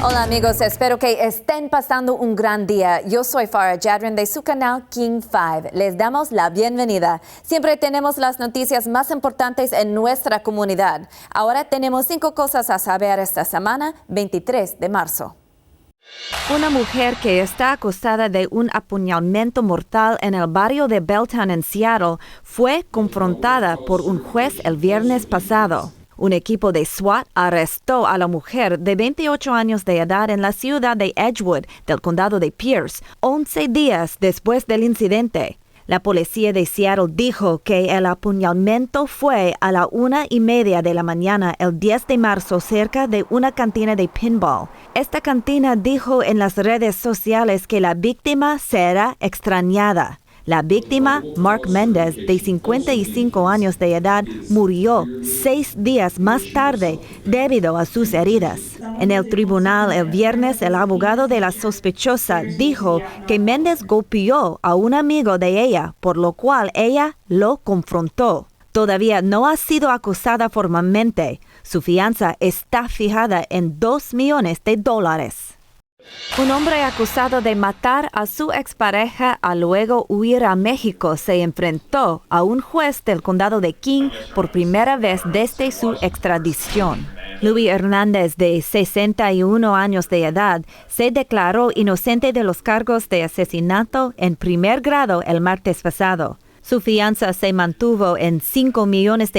Hola amigos, espero que estén pasando un gran día. Yo soy Farah Jadran de su canal King 5. Les damos la bienvenida. Siempre tenemos las noticias más importantes en nuestra comunidad. Ahora tenemos 5 cosas a saber esta semana, 23 de marzo. Una mujer que está acusada de un apuñalamiento mortal en el barrio de Belltown en Seattle fue confrontada por un juez el viernes pasado. Un equipo de SWAT arrestó a la mujer de 28 años de edad en la ciudad de Edgewood, del condado de Pierce, 11 días después del incidente. La policía de Seattle dijo que el apuñalamiento fue a la 1:30 de la mañana el 10 de marzo cerca de una cantina de pinball. Esta cantina dijo en las redes sociales que la víctima será extrañada. La víctima, Mark Méndez, de 55 años de edad, murió 6 días más tarde debido a sus heridas. En el tribunal el viernes, el abogado de la sospechosa dijo que Méndez golpeó a un amigo de ella, por lo cual ella lo confrontó. Todavía no ha sido acusada formalmente. Su fianza está fijada en $2 millones. Un hombre acusado de matar a su expareja a luego huir a México se enfrentó a un juez del condado de King por primera vez desde su extradición. Luis Hernández, de 61 años de edad, se declaró inocente de los cargos de asesinato en primer grado el martes pasado. Su fianza se mantuvo en $5 millones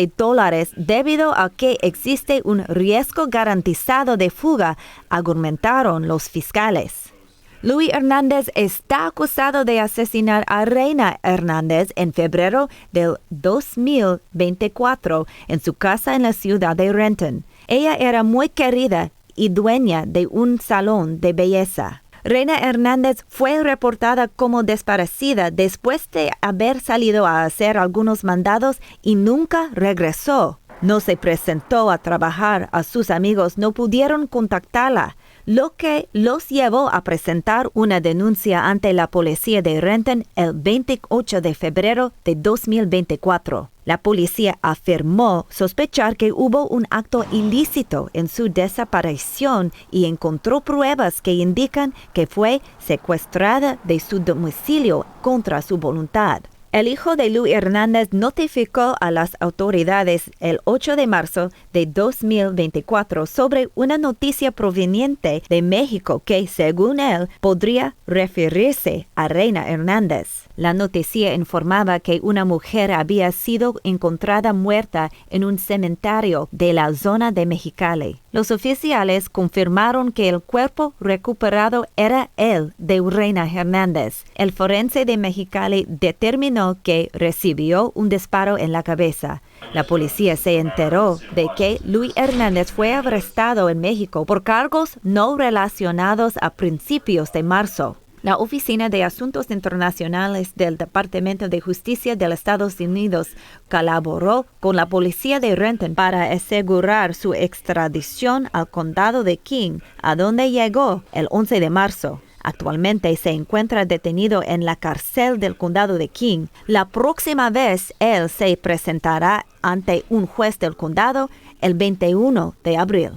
debido a que existe un riesgo garantizado de fuga, argumentaron los fiscales. Luis Hernández está acusado de asesinar a Reina Hernández en febrero del 2024 en su casa en la ciudad de Renton. Ella era muy querida y dueña de un salón de belleza. Reina Hernández fue reportada como desaparecida después de haber salido a hacer algunos mandados y nunca regresó. No se presentó a trabajar, sus amigos no pudieron contactarla, lo que los llevó a presentar una denuncia ante la policía de Renton el 28 de febrero de 2024. La policía afirmó sospechar que hubo un acto ilícito en su desaparición y encontró pruebas que indican que fue secuestrada de su domicilio contra su voluntad. El hijo de Luis Hernández notificó a las autoridades el 8 de marzo de 2024 sobre una noticia proveniente de México que, según él, podría referirse a Reina Hernández. La noticia informaba que una mujer había sido encontrada muerta en un cementerio de la zona de Mexicali. Los oficiales confirmaron que el cuerpo recuperado era el de Reina Hernández. El forense de Mexicali determinó que recibió un disparo en la cabeza. La policía se enteró de que Luis Hernández fue arrestado en México por cargos no relacionados a principios de marzo. La Oficina de Asuntos Internacionales del Departamento de Justicia de los Estados Unidos colaboró con la policía de Renton para asegurar su extradición al condado de King, a donde llegó el 11 de marzo. Actualmente se encuentra detenido en la cárcel del condado de King. La próxima vez él se presentará ante un juez del condado el 21 de abril.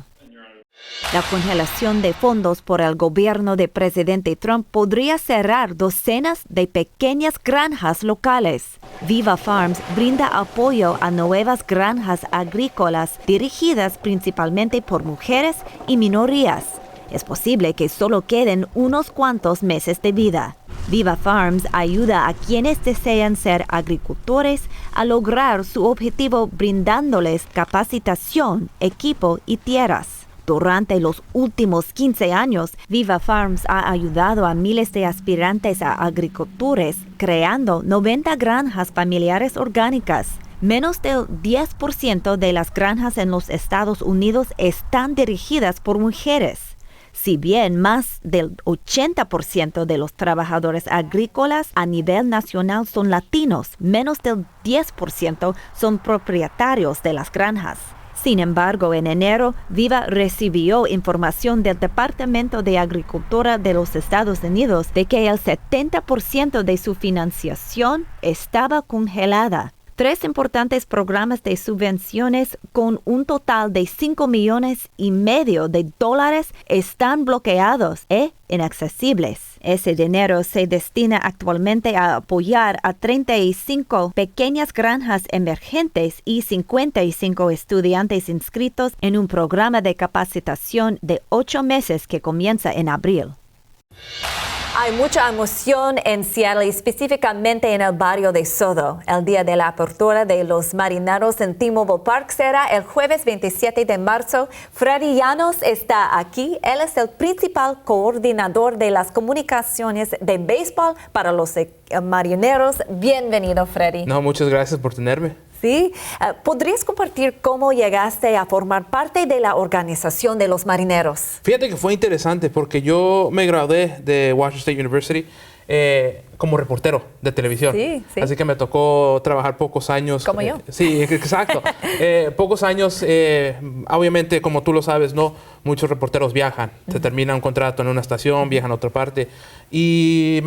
La congelación de fondos por el gobierno del presidente Trump podría cerrar docenas de pequeñas granjas locales. Viva Farms brinda apoyo a nuevas granjas agrícolas dirigidas principalmente por mujeres y minorías. Es posible que solo queden unos cuantos meses de vida. Viva Farms ayuda a quienes desean ser agricultores a lograr su objetivo brindándoles capacitación, equipo y tierras. Durante los últimos 15 años, Viva Farms ha ayudado a miles de aspirantes a agricultores, creando 90 granjas familiares orgánicas. Menos del 10% de las granjas en los Estados Unidos están dirigidas por mujeres. Si bien más del 80% de los trabajadores agrícolas a nivel nacional son latinos, menos del 10% son propietarios de las granjas. Sin embargo, en enero, Viva recibió información del Departamento de Agricultura de los Estados Unidos de que el 70% de su financiación estaba congelada. 3 importantes programas de subvenciones con un total de $5,5 millones de dólares están bloqueados e inaccesibles. Ese dinero se destina actualmente a apoyar a 35 pequeñas granjas emergentes y 55 estudiantes inscritos en un programa de capacitación de 8 meses que comienza en abril. Hay mucha emoción en Seattle, específicamente en el barrio de Sodo. El día de la apertura de los Marineros en T-Mobile Park será el jueves 27 de marzo. Freddy Llanos está aquí. Él es el principal coordinador de las comunicaciones de béisbol para los Marineros. Bienvenido, Freddy. No, muchas gracias por tenerme. Sí. ¿Podrías compartir cómo llegaste a formar parte de la organización de los Marineros? Fíjate que fue interesante porque yo me gradué de Washington State University como reportero de televisión. Sí, sí. Así que me tocó trabajar pocos años. Como yo. Sí, exacto. Pocos años, obviamente, como tú lo sabes, ¿no? Muchos reporteros viajan. Se termina un contrato en una estación, viajan a otra parte. Y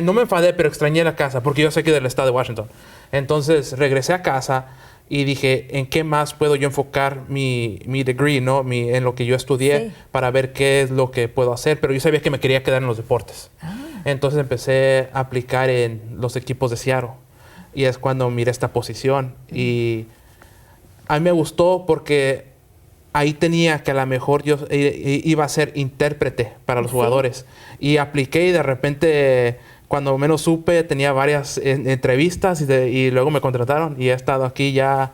no me enfadé, pero extrañé la casa porque yo sé que del estado de Washington. Entonces regresé a casa y dije, ¿en qué más puedo yo enfocar mi degree, ¿no? En lo que yo estudié, para ver qué es lo que puedo hacer? Pero yo sabía que me quería quedar en los deportes. Entonces empecé a aplicar en los equipos de Seattle. Y es cuando miré esta posición. Y a mí me gustó porque ahí tenía que a lo mejor yo iba a ser intérprete para los jugadores. Y apliqué y de repente, cuando menos supe, tenía varias entrevistas y luego me contrataron. Y he estado aquí ya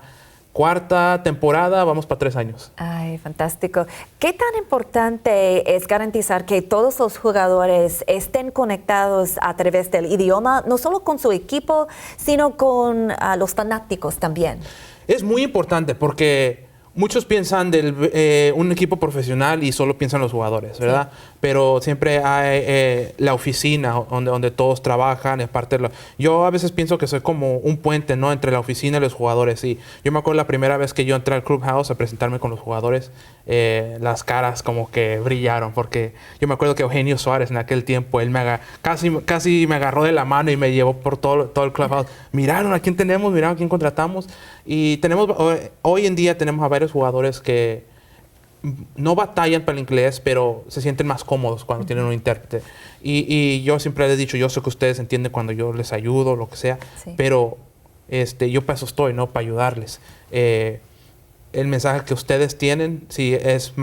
4ª temporada, vamos para 3 años. Ay, fantástico. ¿Qué tan importante es garantizar que todos los jugadores estén conectados a través del idioma, no solo con su equipo, sino con los fanáticos también? Es muy importante porque muchos piensan de un equipo profesional y solo piensan los jugadores, ¿verdad? Sí. Pero siempre hay la oficina donde todos trabajan. Yo a veces pienso que soy como un puente, ¿no? Entre la oficina y los jugadores. Y yo me acuerdo la primera vez que yo entré al clubhouse a presentarme con los jugadores, las caras como que brillaron, porque yo me acuerdo que Eugenio Suárez en aquel tiempo, él casi me agarró de la mano y me llevó por todo el clubhouse. Miraron a quién tenemos, miraron a quién contratamos. Y hoy en día tenemos a varios jugadores que no batallan para el inglés, pero se sienten más cómodos cuando tienen un intérprete. Y yo siempre les he dicho, yo sé que ustedes entienden cuando yo les ayudo, lo que sea, pero yo para eso estoy, ¿no? Para ayudarles. El mensaje que ustedes tienen, si es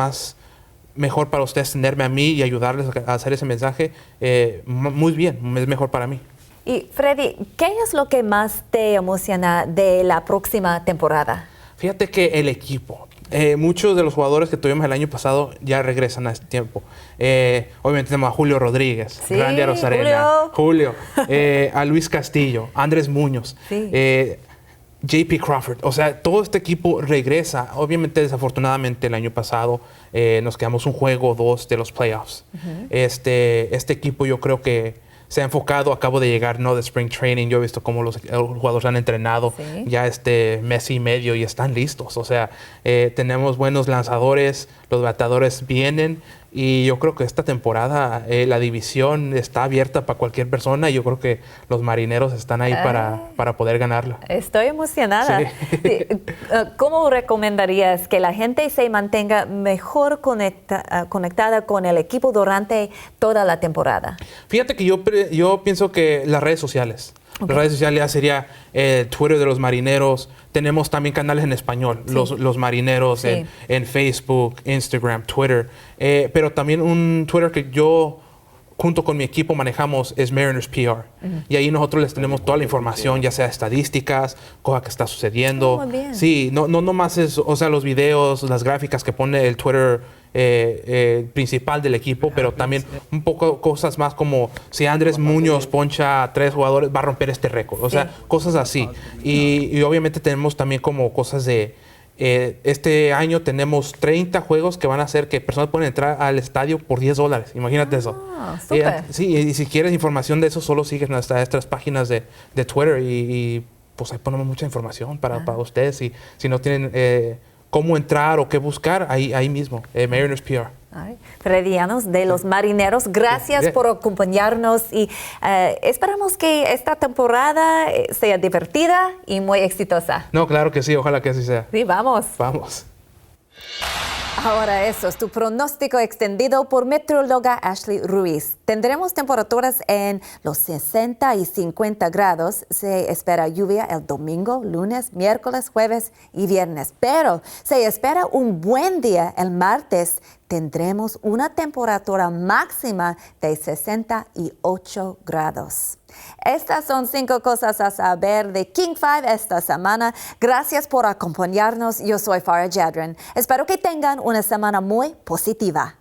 mejor para ustedes tenerme a mí y ayudarles a hacer ese mensaje, muy bien, es mejor para mí. Y Freddy, ¿qué es lo que más te emociona de la próxima temporada? Fíjate que el equipo. Muchos de los jugadores que tuvimos el año pasado ya regresan a este tiempo. Obviamente tenemos a Julio Rodríguez, Randy Arozarena, Julio, a Luis Castillo, Andrés Muñoz, JP Crawford. O sea, todo este equipo regresa. Obviamente, desafortunadamente, el año pasado nos quedamos un juego o 2 de los playoffs. Este equipo yo creo que se ha enfocado, acabo de llegar, ¿no? De Spring Training. Yo he visto cómo los jugadores han entrenado ya mes y medio y están listos. O sea, tenemos buenos lanzadores, los bateadores vienen y yo creo que esta temporada la división está abierta para cualquier persona y yo creo que los Marineros están ahí para poder ganarla. Estoy emocionada. Sí. ¿Cómo recomendarías que la gente se mantenga mejor conectada con el equipo durante toda la temporada? Fíjate que yo pienso que las redes sociales. Las redes sociales ya sería Twitter de los Marineros. Tenemos también canales en español, los Marineros en Facebook, Instagram, Twitter. Pero también un Twitter que yo, junto con mi equipo, manejamos es Mariners PR. Y ahí nosotros les tenemos toda la información, ya sea estadísticas, cosas que está sucediendo. Muy bien. Sí, no más es, o sea, los videos, las gráficas que pone el Twitter principal del equipo, pero también un poco cosas más como si Andrés Muñoz poncha a 3 jugadores, va a romper este récord. O sea, cosas así. Y obviamente tenemos también como cosas de este año tenemos 30 juegos que van a hacer que personas pueden entrar al estadio por $10. Imagínate eso. Súper. Sí, y si quieres información de eso, solo sigues nuestras páginas de Twitter y pues ahí ponemos mucha información para ustedes. Si no tienen cómo entrar o qué buscar, ahí mismo, Mariners PR. Ay, Fredianos de los Marineros, gracias Bien. por acompañarnos y esperamos que esta temporada sea divertida y muy exitosa. No, claro que sí, ojalá que así sea. Sí, vamos. Vamos. Ahora eso es tu pronóstico extendido por meteoróloga Ashley Ruiz. Tendremos temperaturas en los 60 y 50 grados. Se espera lluvia el domingo, lunes, miércoles, jueves y viernes. Pero se espera un buen día el martes. Tendremos una temperatura máxima de 68 grados. Estas son 5 cosas a saber de King 5 esta semana. Gracias por acompañarnos. Yo soy Farah Jadran. Espero que tengan una semana muy positiva.